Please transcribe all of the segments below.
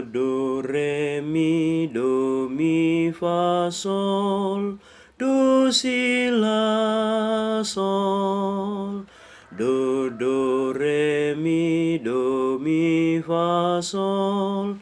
do, re, mi, fa, sol. Do, si, la, sol. Do, re, mi, fa, sol.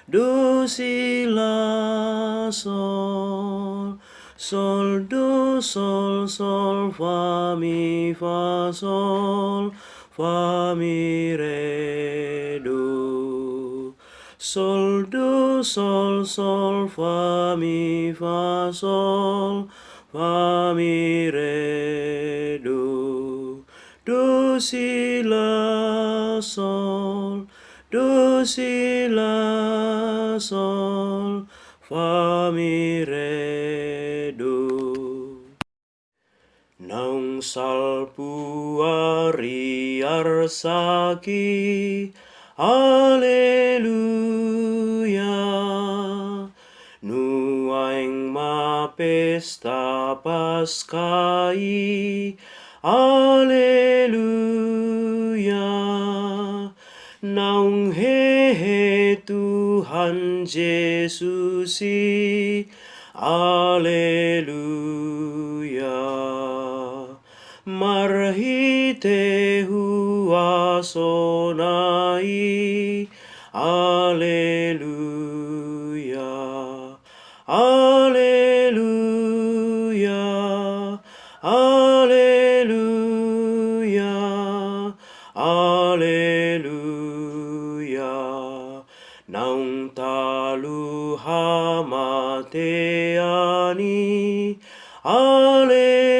Do, si, la, sol. Sol, do, sol, fa, mi, fa, sol. Fa, mi, re, do. Sol, do, sol, fa, mi, fa, sol. Fa, mi, re, do. Do, si, la, sol. Do, si, la, sol. Fa, mi, re, do. Naung salpuari arsaki, Alleluia. Nuaing ma pesta Paskai, Alleluia. Naung he Tuhan Yesusi, Alleluia. Marhite huasonai, Alleluia. Alleluia. Alleluia. Alleluia. Naung talu hamateani, Alleluia.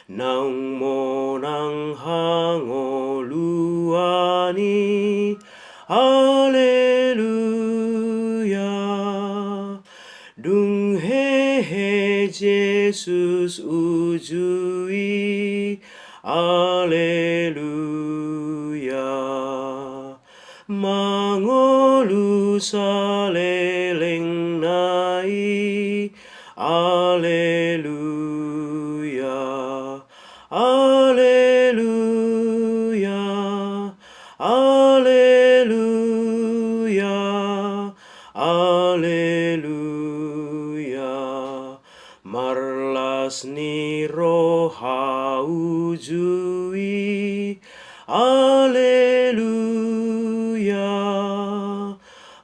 Naung monang hangoluani, Alleluia. Dung he Jesus ujui, Alleluia. Mangolu saleleng nai, Alleluia. Alleluia. Alleluia. Alleluia. Marlas ni roha ujui, Alleluia.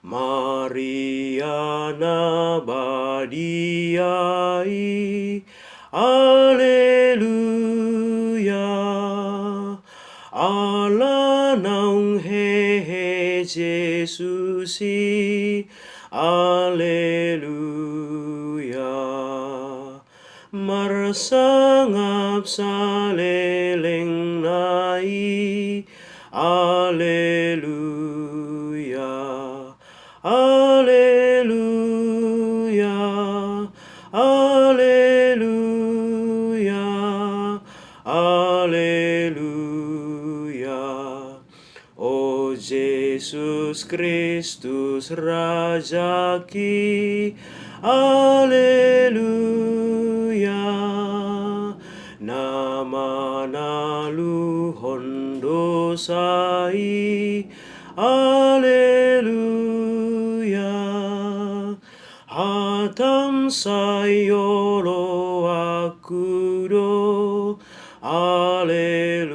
Maria nabadiai, Alleluia. Allah naung he Jesusi, Alleluia. Marsangap saleleng nai, Alleluia. Alleluia. Alleluia. Alleluia. O Jesus Kristus Rajaki, Alleluia. Nama naluhon dosai, Alleluia. Hatam sayolo akudo, Alleluia.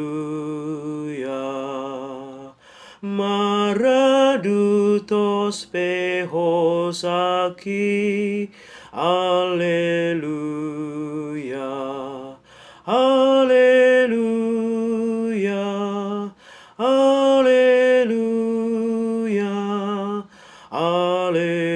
Maradutos pehosaki, Alleluia. Alleluia. Alleluia. Alleluia.